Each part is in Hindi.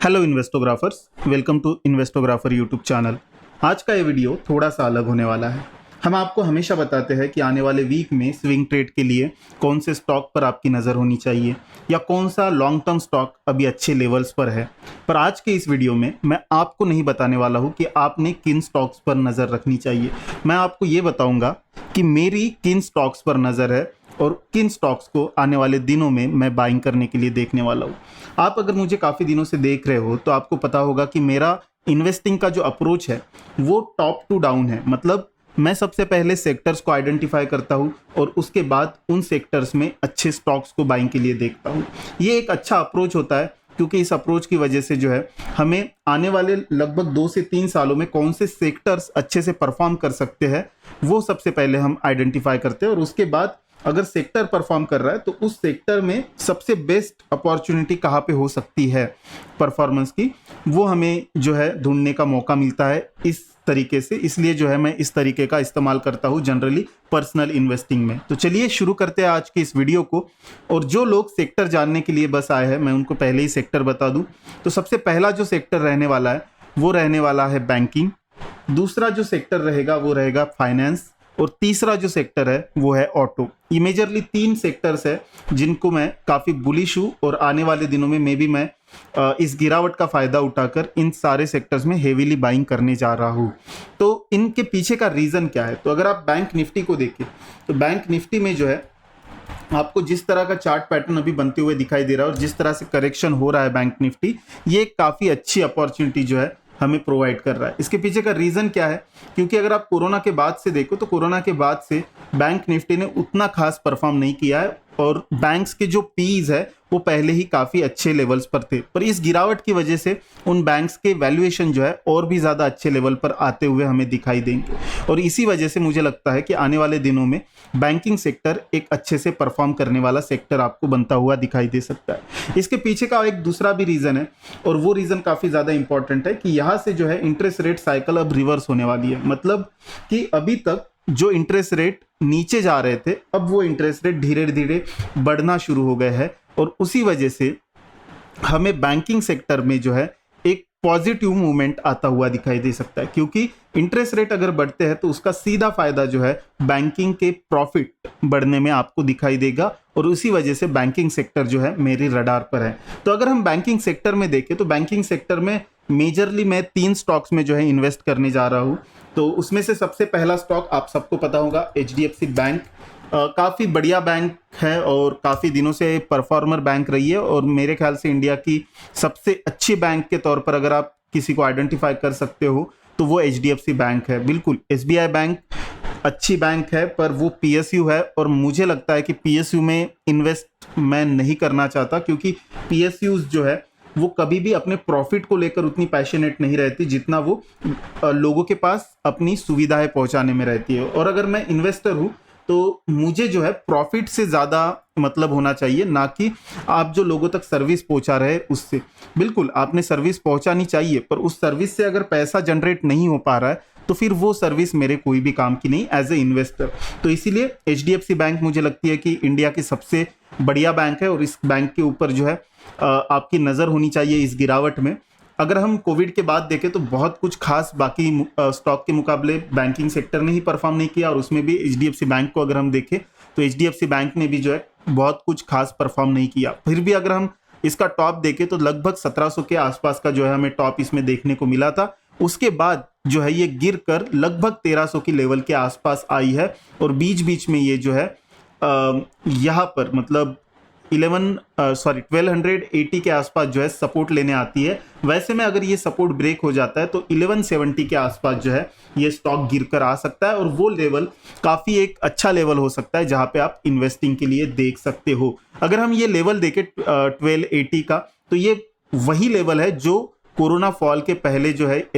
Hello investographers, welcome to investographer YouTube channel. आज का ये वीडियो थोड़ा सा अलग होने वाला है। हम आपको हमेशा बताते हैं कि आने वाले वीक में स्विंग ट्रेड के लिए कौन से स्टॉक पर आपकी नज़र होनी चाहिए या कौन सा लॉन्ग टर्म स्टॉक अभी अच्छे लेवल्स पर है। पर आज के इस वीडियो में मैं आपको नहीं बताने वाला हूँ कि आपने किन स्टॉक्स पर नज़र रखनी चाहिए। मैं आपको ये बताऊँगा कि मेरी किन स्टॉक्स पर नज़र है और किन स्टॉक्स को आने वाले दिनों में मैं बाइंग करने के लिए देखने वाला हूँ। आप अगर मुझे काफ़ी दिनों से देख रहे हो तो आपको पता होगा कि मेरा इन्वेस्टिंग का जो अप्रोच है वो टॉप टू डाउन है। मतलब मैं सबसे पहले सेक्टर्स को आइडेंटिफाई करता हूँ और उसके बाद उन सेक्टर्स में अच्छे स्टॉक्स को बाइंग के लिए देखता हूँ। ये एक अच्छा अप्रोच होता है क्योंकि इस अप्रोच की वजह से जो है हमें आने वाले लगभग 2 से 3 सालों में कौन से सेक्टर्स अच्छे से परफॉर्म कर सकते हैं वो सबसे पहले हम आइडेंटिफाई करते हैं, और उसके बाद अगर सेक्टर परफॉर्म कर रहा है तो उस सेक्टर में सबसे बेस्ट अपॉर्चुनिटी कहाँ पे हो सकती है परफॉर्मेंस की, वो हमें जो है ढूंढने का मौका मिलता है इस तरीके से। इसलिए जो है मैं इस तरीके का इस्तेमाल करता हूँ जनरली पर्सनल इन्वेस्टिंग में। तो चलिए शुरू करते हैं आज के इस वीडियो को। और जो लोग सेक्टर जानने के लिए बस आए हैं मैं उनको पहले ही सेक्टर बता दूं। तो सबसे पहला जो सेक्टर रहने वाला है वो रहने वाला है बैंकिंग। दूसरा जो सेक्टर रहेगा वो रहेगा फाइनेंस, और तीसरा जो सेक्टर है वो है ऑटो। ये मेजरली 3 सेक्टर्स है जिनको मैं काफ़ी बुलिश हूँ, और आने वाले दिनों में मैं इस गिरावट का फ़ायदा उठाकर इन सारे सेक्टर्स में हेवीली बाइंग करने जा रहा हूँ। तो इनके पीछे का रीज़न क्या है? तो अगर आप बैंक निफ्टी को देखें तो बैंक निफ्टी में जो है आपको जिस तरह का चार्ट पैटर्न अभी बनते हुए दिखाई दे रहा है और जिस तरह से करेक्शन हो रहा है बैंक निफ्टी, ये काफ़ी अच्छी अपॉर्चुनिटी जो है हमें प्रोवाइड कर रहा है। इसके पीछे का रीज़न क्या है? क्योंकि अगर आप कोरोना के बाद से देखो तो कोरोना के बाद से बैंक निफ्टी ने उतना खास परफॉर्म नहीं किया है, और बैंक्स के जो पीज है वो पहले ही काफ़ी अच्छे लेवल्स पर थे, पर इस गिरावट की वजह से उन बैंक्स के वैल्यूएशन जो है और भी ज़्यादा अच्छे लेवल पर आते हुए हमें दिखाई देंगे। और इसी वजह से मुझे लगता है कि आने वाले दिनों में बैंकिंग सेक्टर एक अच्छे से परफॉर्म करने वाला सेक्टर आपको बनता हुआ दिखाई दे सकता है। इसके पीछे का एक दूसरा भी रीज़न है, और वो रीज़न काफ़ी ज़्यादा इंपॉर्टेंट है कि यहाँ से जो है इंटरेस्ट रेट साइकिल अब रिवर्स होने वाली है। मतलब कि अभी तक जो इंटरेस्ट रेट नीचे जा रहे थे अब वो इंटरेस्ट रेट धीरे धीरे बढ़ना शुरू हो गए हैं, और उसी वजह से हमें बैंकिंग सेक्टर में जो है एक पॉजिटिव मूवमेंट आता हुआ दिखाई दे सकता है। क्योंकि इंटरेस्ट रेट अगर बढ़ते हैं तो उसका सीधा फायदा जो है बैंकिंग के प्रॉफिट बढ़ने में आपको दिखाई देगा, और उसी वजह से बैंकिंग सेक्टर जो है मेरी रडार पर है। तो अगर हम बैंकिंग सेक्टर में देखें तो बैंकिंग सेक्टर में मेजरली मैं 3 स्टॉक्स में जो है इन्वेस्ट करने जा रहा हूँ। तो उसमें से सबसे पहला स्टॉक आप सबको पता होगा HDFC बैंक। काफ़ी बढ़िया बैंक है और काफ़ी दिनों से परफॉर्मर बैंक रही है, और मेरे ख्याल से इंडिया की सबसे अच्छी बैंक के तौर पर अगर आप किसी को आइडेंटिफाई कर सकते हो तो वो HDFC बैंक है। बिल्कुल SBI बैंक अच्छी बैंक है पर वो PSU है, और मुझे लगता है कि PSU में इन्वेस्ट मैं नहीं करना चाहता, क्योंकि PSUs जो है वो कभी भी अपने प्रॉफिट को लेकर उतनी पैशनेट नहीं रहती जितना वो लोगों के पास अपनी सुविधाएं पहुंचाने में रहती है। और अगर मैं इन्वेस्टर हूं तो मुझे जो है प्रॉफिट से ज़्यादा मतलब होना चाहिए, ना कि आप जो लोगों तक सर्विस पहुंचा रहे उससे। बिल्कुल आपने सर्विस पहुंचानी चाहिए, पर उस सर्विस से अगर पैसा जनरेट नहीं हो पा रहा है तो फिर वो सर्विस मेरे कोई भी काम की नहीं एज ए इन्वेस्टर। तो इसीलिए HDFC बैंक मुझे लगती है कि इंडिया की सबसे बढ़िया बैंक है, और इस बैंक के ऊपर जो है आपकी नज़र होनी चाहिए इस गिरावट में। अगर हम कोविड के बाद देखें तो बहुत कुछ खास बाकी स्टॉक के मुकाबले बैंकिंग सेक्टर ने ही परफॉर्म नहीं किया, और उसमें भी HDFC बैंक को अगर हम देखें तो HDFC बैंक ने भी जो है बहुत कुछ खास परफॉर्म नहीं किया। फिर भी अगर हम इसका टॉप देखें तो लगभग 1700 के आसपास का जो है हमें टॉप इसमें देखने को मिला था। उसके बाद जो है ये गिर कर लगभग 1300 की लेवल के आसपास आई है, और बीच बीच में ये जो है यहाँ पर मतलब 1280 के आसपास जो है सपोर्ट लेने आती है। वैसे में अगर ये सपोर्ट ब्रेक हो जाता है तो 1170 के आसपास जो है ये स्टॉक गिर कर आ सकता है, और वो लेवल काफ़ी एक अच्छा लेवल हो सकता है जहां पे आप इन्वेस्टिंग के लिए देख सकते हो। अगर हम ये लेवल देखें 1280 का, तो ये वही लेवल है जो कोरोना फॉल के पहले जो है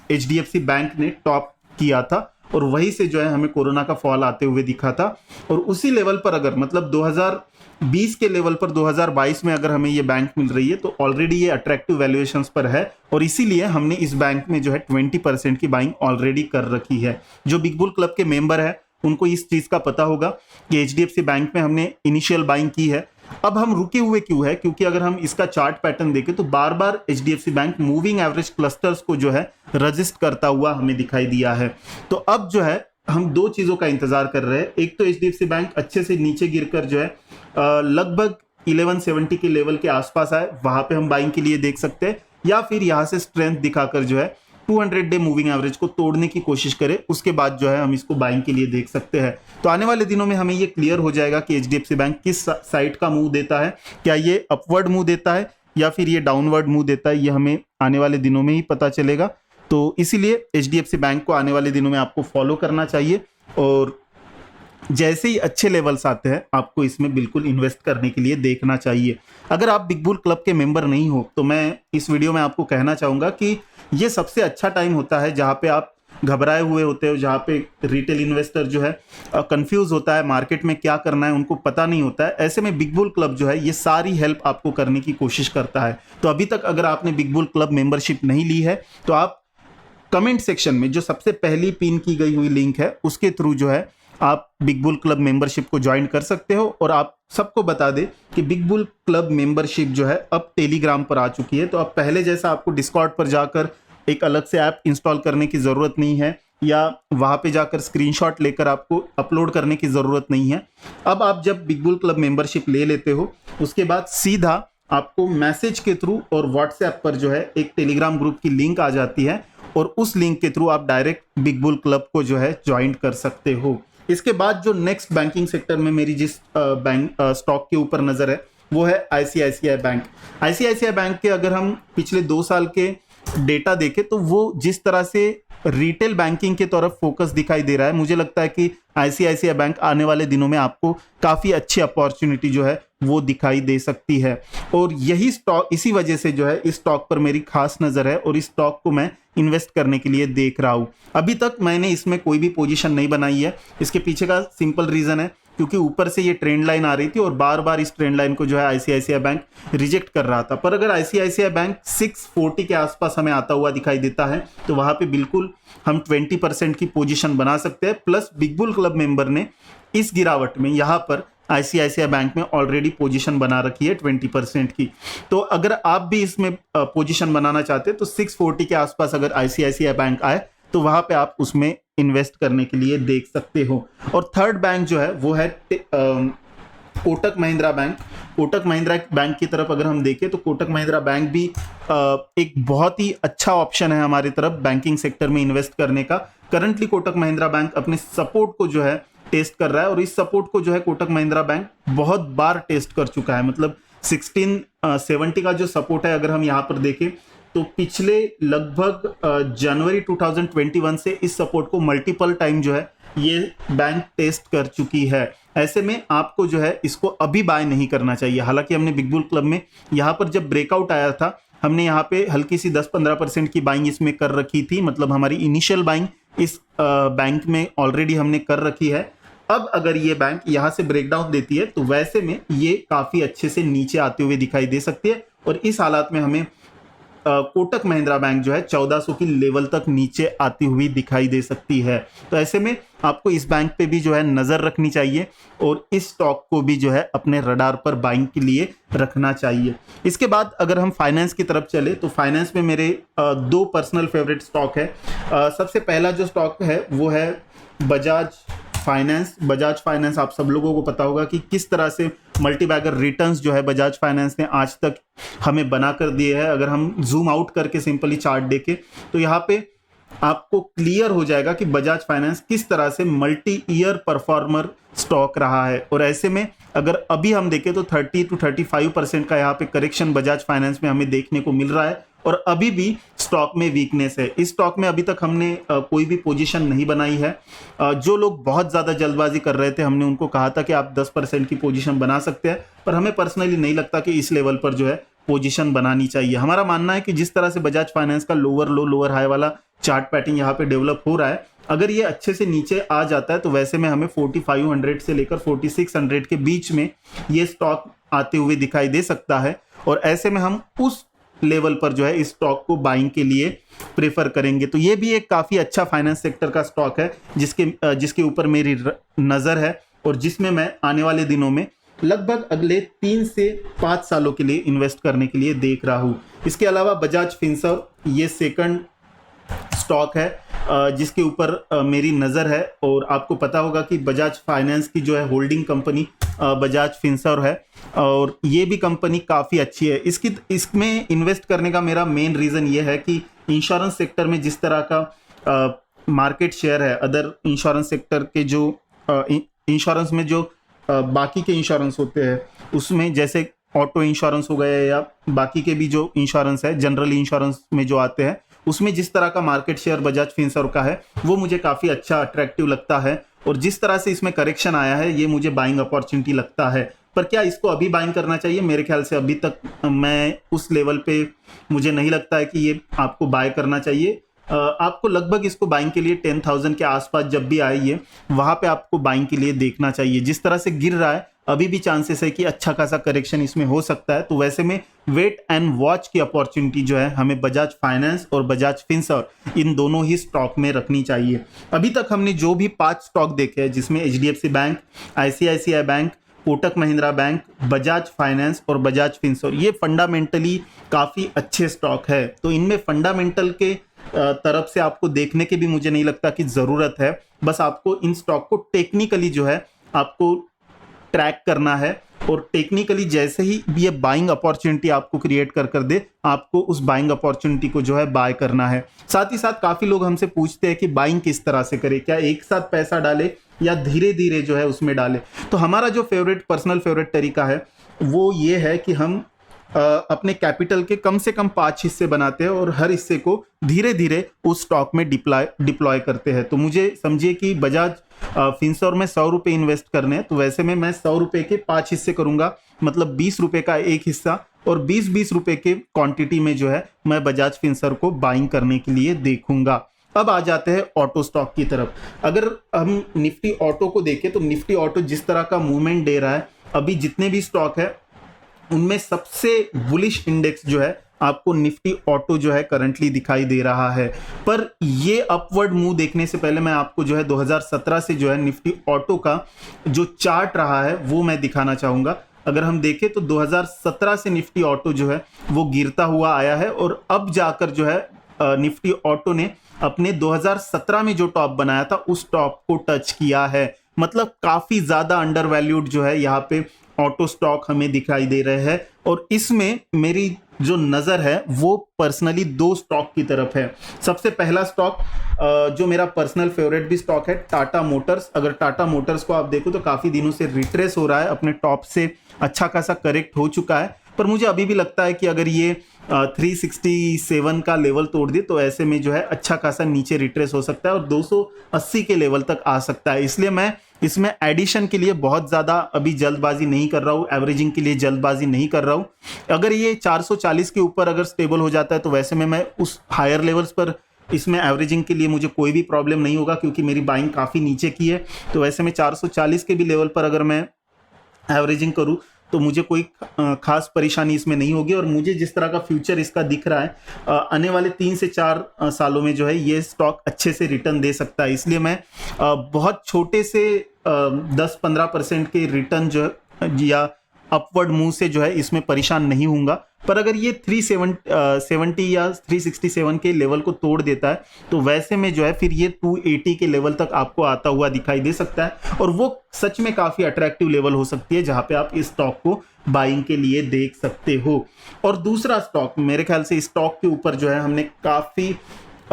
HDFC बैंक ने टॉप किया था, और वहीं से जो है हमें कोरोना का फॉल आते हुए दिखा था। और उसी लेवल पर अगर मतलब 2020 के लेवल पर 2022 में अगर हमें ये बैंक मिल रही है तो ऑलरेडी ये अट्रैक्टिव वैल्यूएशंस पर है, और इसीलिए हमने इस बैंक में जो है 20% की बाइंग ऑलरेडी कर रखी है। जो बिग बुल क्लब के मेंबर है उनको इस चीज़ का पता होगा कि HDFC बैंक में हमने इनिशियल बाइंग की है। अब हम रुके हुए क्यों है, क्योंकि अगर हम इसका चार्ट पैटर्न देखें तो बार बार HDFC bank moving average clusters को जो है रजिस्ट करता हुआ हमें दिखाई दिया है। तो अब जो है हम दो चीजों का इंतजार कर रहे हैं। एक तो एचडीएफसी बैंक अच्छे से नीचे गिरकर जो है लगभग 1170 के लेवल के आसपास आए, वहां पे हम बाइंग के लिए देख सकते हैं, या फिर यहां से स्ट्रेंथ दिखाकर जो है 200 डे मूविंग एवरेज को तोड़ने की कोशिश करें, उसके बाद जो है हम इसको बाइंग के लिए देख सकते हैं। तो आने वाले दिनों में हमें ये क्लियर हो जाएगा कि एचडीएफसी बैंक किस साइड का मूव देता है, क्या ये अपवर्ड मूव देता है या फिर ये डाउनवर्ड मूव देता है, ये हमें आने वाले दिनों में ही पता चलेगा। तो इसीलिए एचडीएफसी बैंक को आने वाले दिनों में आपको फॉलो करना चाहिए, और जैसे ही अच्छे लेवल्स आते हैं आपको इसमें बिल्कुल इन्वेस्ट करने के लिए देखना चाहिए। अगर आप बिग बुल क्लब के मेंबर नहीं हो तो मैं इस वीडियो में आपको कहना चाहूंगा कि ये सबसे अच्छा टाइम होता है जहां पे आप घबराए हुए होते हो, जहां पे रिटेल इन्वेस्टर जो है कंफ्यूज होता है, मार्केट में क्या करना है उनको पता नहीं होता है। ऐसे में बिग बुल क्लब जो है ये सारी हेल्प आपको करने की कोशिश करता है। तो अभी तक अगर आपने बिग बुल क्लब मेंबरशिप नहीं ली है तो आप कमेंट सेक्शन में जो सबसे पहली पिन की गई हुई लिंक है उसके थ्रू जो है आप बिग बुल क्लब मेंबरशिप को ज्वाइन कर सकते हो। और आप सबको बता दें कि बिग बुल क्लब मेंबरशिप जो है अब टेलीग्राम पर आ चुकी है। तो अब पहले जैसा आपको डिस्कॉर्ड पर जाकर एक अलग से ऐप इंस्टॉल करने की ज़रूरत नहीं है, या वहां पे जाकर स्क्रीनशॉट लेकर आपको अपलोड करने की ज़रूरत नहीं है। अब आप जब बिग बुल क्लब मेंबरशिप ले लेते हो उसके बाद सीधा आपको मैसेज के थ्रू और व्हाट्सएप पर जो है एक टेलीग्राम ग्रुप की लिंक आ जाती है, और उस लिंक के थ्रू आप डायरेक्ट बिग बुल क्लब को जो है ज्वाइन कर सकते हो। इसके बाद जो नेक्स्ट बैंकिंग सेक्टर में मेरी जिस बैंक स्टॉक के ऊपर नजर है वो है आईसीआईसीआई बैंक। आईसीआईसीआई बैंक के अगर हम पिछले 2 साल के डेटा देखें तो वो जिस तरह से रिटेल बैंकिंग की तरफ फोकस दिखाई दे रहा है, मुझे लगता है कि आईसीआईसीआई बैंक आने वाले दिनों में आपको काफी अच्छी अपॉर्चुनिटी जो है वो दिखाई दे सकती है। और यही स्टॉक, इसी वजह से जो है इस स्टॉक पर मेरी खास नजर है और इस स्टॉक को मैं इन्वेस्ट करने के लिए देख रहा हूं। अभी तक मैंने इसमें कोई भी पोजीशन नहीं बनाई है। इसके पीछे का सिंपल रीजन है क्योंकि ऊपर से ये ट्रेंड लाइन आ रही थी और बार बार इस ट्रेंड लाइन को जो है आईसीआईसीआई बैंक रिजेक्ट कर रहा था। पर अगर आईसीआईसीआई बैंक 640 के आसपास हमें आता हुआ दिखाई देता है तो वहां पे बिल्कुल हम 20% की पोजीशन बना सकते हैं। Plus big bull club member ने इस गिरावट में यहाँ पर आईसीआईसीआई बैंक में ऑलरेडी पोजीशन बना रखी है 20% की। तो अगर आप भी इसमें पोजीशन बनाना चाहते हैं तो 640 के आसपास अगर आईसीआईसीआई बैंक आए तो वहां पे आप उसमें इन्वेस्ट करने के लिए देख सकते हो। और थर्ड बैंक जो है वो है कोटक महिंद्रा बैंक। कोटक महिंद्रा बैंक की तरफ अगर हम देखें तो कोटक महिंद्रा बैंक भी एक बहुत ही अच्छा ऑप्शन है हमारी तरफ बैंकिंग सेक्टर में इन्वेस्ट करने का। करंटली कोटक महिंद्रा बैंक अपने सपोर्ट को जो है टेस्ट कर रहा है, और इस सपोर्ट को जो है कोटक महिंद्रा बैंक बहुत बार टेस्ट कर चुका है। मतलब 1670 का जो सपोर्ट है अगर हम यहाँ पर देखें तो पिछले लगभग जनवरी 2021 से इस सपोर्ट को मल्टीपल टाइम जो है ये बैंक टेस्ट कर चुकी है। ऐसे में आपको जो है इसको अभी बाय नहीं करना चाहिए। हालांकि हमने बिग बुल क्लब में यहाँ पर जब ब्रेकआउट आया था हमने यहाँ पे हल्की सी 10-15% की बाइंग इसमें कर रखी थी। मतलब हमारी इनिशियल बाइंग इस बैंक में ऑलरेडी हमने कर रखी है। अब अगर ये बैंक यहाँ से ब्रेकडाउन देती है तो वैसे में ये काफी अच्छे से नीचे आते हुए दिखाई दे सकती है, और इस हालात में हमें कोटक महिंद्रा बैंक जो है 1400 की लेवल तक नीचे आती हुई दिखाई दे सकती है। तो ऐसे में आपको इस बैंक पे भी जो है नजर रखनी चाहिए और इस स्टॉक को भी जो है अपने रडार पर बाइंग के लिए रखना चाहिए। इसके बाद अगर हम फाइनेंस की तरफ चले तो फाइनेंस में मेरे 2 पर्सनल फेवरेट स्टॉक है। सबसे पहला जो स्टॉक है वो है बजाज फाइनेंस। बजाज फाइनेंस आप सब लोगों को पता होगा कि किस तरह से मल्टीबैगर रिटर्न्स जो है बजाज फाइनेंस ने आज तक हमें बना कर दिए है। अगर हम जूम आउट करके सिंपली चार्ट देखें तो यहाँ पे आपको क्लियर हो जाएगा कि बजाज फाइनेंस किस तरह से मल्टी ईयर परफॉर्मर स्टॉक रहा है। और ऐसे में अगर अभी हम देखें तो 30 to 35% का यहाँ पे करेक्शन बजाज फाइनेंस में हमें देखने को मिल रहा है, और अभी भी स्टॉक में वीकनेस है। इस स्टॉक में अभी तक हमने कोई भी पोजीशन नहीं बनाई है। जो लोग बहुत ज़्यादा जल्दबाजी कर रहे थे हमने उनको कहा था कि आप 10% की पोजीशन बना सकते हैं, पर हमें पर्सनली नहीं लगता कि इस लेवल पर जो है पोजीशन बनानी चाहिए। हमारा मानना है कि जिस तरह से बजाज फाइनेंस का लोअर लो लोअर हाई वाला चार्ट पैटर्न यहाँ पे डेवलप हो रहा है, अगर ये अच्छे से नीचे आ जाता है तो वैसे में हमें 4500 से लेकर 4600 के बीच में ये स्टॉक आते हुए दिखाई दे सकता है, और ऐसे में हम उस लेवल पर जो है इस स्टॉक को बाइंग के लिए प्रेफर करेंगे। तो ये भी एक काफी अच्छा फाइनेंस सेक्टर का स्टॉक है जिसके ऊपर मेरी नजर है और जिसमें मैं आने वाले दिनों में लगभग अगले 3 से 5 सालों के लिए इन्वेस्ट करने के लिए देख रहा हूँ। इसके अलावा बजाज फिनसर्व ये सेकंड स्टॉक है जिसके ऊपर मेरी नज़र है, और आपको पता होगा कि बजाज फाइनेंस की जो है होल्डिंग कंपनी बजाज फिनसर्व है, और ये भी कंपनी काफ़ी अच्छी है। इसमें इन्वेस्ट करने का मेरा मेन रीज़न ये है कि इंश्योरेंस सेक्टर में जिस तरह का मार्केट शेयर है अदर इंश्योरेंस सेक्टर के जो इंश्योरेंस में जो बाकी के इंश्योरेंस होते हैं उसमें, जैसे ऑटो इंश्योरेंस हो गया या बाकी के भी जो इंश्योरेंस है जनरल इंश्योरेंस में जो आते हैं, उसमें जिस तरह का मार्केट शेयर बजाज फिनसर्व का है वो मुझे काफ़ी अच्छा अट्रैक्टिव लगता है, और जिस तरह से इसमें करेक्शन आया है ये मुझे बाइंग अपॉर्चुनिटी लगता है। पर क्या इसको अभी बाइंग करना चाहिए? मेरे ख्याल से अभी तक मैं उस लेवल पे मुझे नहीं लगता है कि ये आपको बाय करना चाहिए। आपको लगभग इसको बाइंग के लिए 10,000 के आसपास जब भी आए ये, वहां पे आपको बाइंग के लिए देखना चाहिए। जिस तरह से गिर रहा है अभी भी चांसेस है कि अच्छा खासा करेक्शन इसमें हो सकता है, तो वैसे में वेट एंड वॉच की अपॉर्चुनिटी जो है हमें बजाज फाइनेंस और बजाज फिनसर्व इन दोनों ही स्टॉक में रखनी चाहिए। अभी तक हमने जो भी 5 स्टॉक देखे हैं जिसमें HDFC bank, ICICI bank, Kotak Mahindra bank, Bajaj finance और बजाज फिनसर्व, ये फंडामेंटली काफ़ी अच्छे स्टॉक है। तो इनमें फंडामेंटल के तरफ से आपको देखने की भी मुझे नहीं लगता कि ज़रूरत है, बस आपको इन स्टॉक को टेक्निकली जो है आपको ट्रैक करना है, और टेक्निकली जैसे ही ये बाइंग अपॉर्चुनिटी आपको क्रिएट कर दे आपको उस बाइंग अपॉर्चुनिटी को जो है बाय करना है। साथ ही साथ काफ़ी लोग हमसे पूछते हैं कि बाइंग किस तरह से करें, क्या एक साथ पैसा डाले या धीरे धीरे जो है उसमें डाले। तो हमारा जो पर्सनल फेवरेट तरीका है वो ये है कि हम अपने कैपिटल के कम से कम 5 हिस्से बनाते हैं और हर हिस्से को धीरे धीरे उस स्टॉक में डिप्लॉय करते हैं। तो मुझे समझिए कि बजाज फिनसर्व में 100 रुपये इन्वेस्ट करने हैं, तो वैसे में मैं 100 रुपये के 5 हिस्से करूंगा, मतलब 20 रुपये का एक हिस्सा, और 20-20 रुपये के क्वांटिटी में जो है मैं बजाज फिनसर्व को बाइंग करने के लिए देखूंगा। अब आ जाते हैं ऑटो स्टॉक की तरफ। अगर हम निफ्टी ऑटो को देखें तो निफ्टी ऑटो जिस तरह का मूवमेंट दे रहा है, अभी जितने भी स्टॉक है उनमें सबसे बुलिश इंडेक्स जो है आपको निफ्टी ऑटो जो है करंटली दिखाई दे रहा है। पर ये अपवर्ड मूव देखने से पहले मैं आपको जो है 2017 से जो है निफ्टी ऑटो का जो चार्ट रहा है वो मैं दिखाना चाहूंगा। अगर हम देखें तो 2017 से निफ्टी ऑटो जो है वो गिरता हुआ आया है, और अब जाकर जो है निफ्टी ऑटो ने अपने 2017 में जो टॉप बनाया था उस टॉप को टच किया है। मतलब काफी ज्यादा अंडर वैल्यूड जो है यहाँ पे ऑटो स्टॉक हमें दिखाई दे रहे हैं, और इसमें मेरी जो नज़र है वो पर्सनली 2 स्टॉक की तरफ है। सबसे पहला स्टॉक जो मेरा पर्सनल फेवरेट भी स्टॉक है, टाटा मोटर्स। अगर टाटा मोटर्स को आप देखो तो काफ़ी दिनों से रिट्रेस हो रहा है, अपने टॉप से अच्छा खासा करेक्ट हो चुका है, पर मुझे अभी भी लगता है कि अगर ये 367 का लेवल तोड़ दे तो ऐसे में जो है अच्छा खासा नीचे रिट्रेस हो सकता है और 280 के लेवल तक आ सकता है। इसलिए मैं इसमें एडिशन के लिए बहुत ज़्यादा अभी जल्दबाजी नहीं कर रहा हूँ, एवरेजिंग के लिए जल्दबाजी नहीं कर रहा हूँ। अगर ये 440 के ऊपर अगर स्टेबल हो जाता है तो वैसे में मैं उस हायर लेवल्स पर इसमें एवरेजिंग के लिए मुझे कोई भी प्रॉब्लम नहीं होगा, क्योंकि मेरी बाइंग काफ़ी नीचे की है। तो वैसे में 440 के भी लेवल पर अगर मैं एवरेजिंग करूँ तो मुझे कोई खास परेशानी इसमें नहीं होगी। और मुझे जिस तरह का फ्यूचर इसका दिख रहा है आने वाले 3 से 4 सालों में जो है ये स्टॉक अच्छे से रिटर्न दे सकता है। इसलिए मैं बहुत छोटे से 10-15% के रिटर्न जो है या अपवर्ड मूव से जो है इसमें परेशान नहीं होऊंगा। पर अगर ये 370 या 367 के लेवल को तोड़ देता है तो वैसे में जो है फिर ये 280 के लेवल तक आपको आता हुआ दिखाई दे सकता है, और वो सच में काफ़ी अट्रैक्टिव लेवल हो सकती है जहां पे आप इस स्टॉक को बाइंग के लिए देख सकते हो। और दूसरा स्टॉक, मेरे ख्याल से इस स्टॉक के ऊपर जो है हमने काफ़ी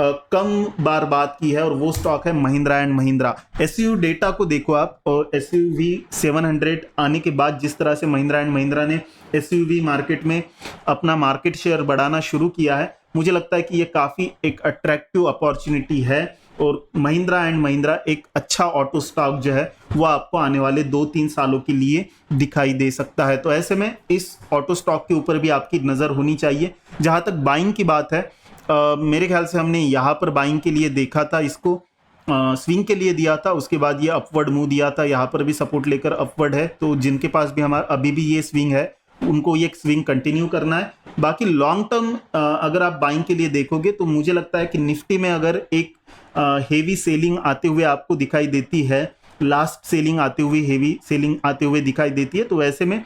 कम बार बात की है, और वो स्टॉक है महिंद्रा एंड महिंद्रा। एसयू डेटा को देखो आप, और एसयूवी 700 आने के बाद जिस तरह से महिंद्रा एंड महिंद्रा ने एसयूवी मार्केट में अपना मार्केट शेयर बढ़ाना शुरू किया है, मुझे लगता है कि ये काफ़ी एक अट्रैक्टिव अपॉर्चुनिटी है, और महिंद्रा एंड महिंद्रा एक अच्छा ऑटो स्टॉक जो है वो आपको आने वाले 2-3 सालों के लिए दिखाई दे सकता है। तो ऐसे में इस ऑटो स्टॉक के ऊपर भी आपकी नज़र होनी चाहिए। जहाँ तक बाइंग की बात है, मेरे ख्याल से हमने यहाँ पर बाइंग के लिए देखा था, इसको स्विंग के लिए दिया था, उसके बाद ये अपवर्ड मूव दिया था, यहाँ पर भी सपोर्ट लेकर अपवर्ड है। तो जिनके पास भी हमारा अभी भी ये स्विंग है उनको ये स्विंग कंटिन्यू करना है। बाकी लॉन्ग टर्म अगर आप बाइंग के लिए देखोगे तो मुझे लगता है कि निफ्टी में अगर एक हेवी सेलिंग आते हुए आपको दिखाई देती है लास्ट सेलिंग आते हुए, हेवी सेलिंग आते हुए दिखाई देती है। तो ऐसे में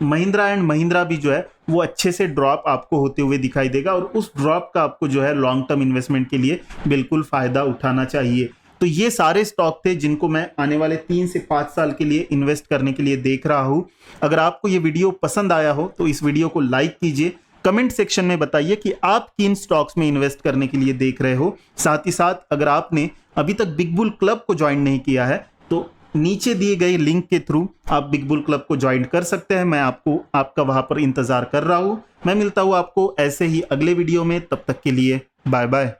महिंद्रा एंड महिंद्रा भी जो है वो अच्छे से ड्रॉप आपको होते हुए दिखाई देगा, और उस ड्रॉप का आपको जो है लॉन्ग टर्म इन्वेस्टमेंट के लिए बिल्कुल फायदा उठाना चाहिए। तो ये सारे स्टॉक थे जिनको मैं आने वाले 3 से 5 साल के लिए इन्वेस्ट करने के लिए देख रहा हूं। अगर आपको ये वीडियो पसंद आया हो तो इस वीडियो को लाइक कीजिए, कमेंट सेक्शन में बताइए कि आप किन स्टॉक्स में इन्वेस्ट करने के लिए देख रहे हो। साथ ही साथ अगर आपने अभी तक बिग बुल क्लब को ज्वाइन नहीं किया है तो नीचे दिए गए लिंक के थ्रू आप बिग बुल क्लब को ज्वाइन कर सकते हैं। मैं आपका वहां पर इंतजार कर रहा हूं। मैं मिलता हूं आपको ऐसे ही अगले वीडियो में, तब तक के लिए बाय बाय।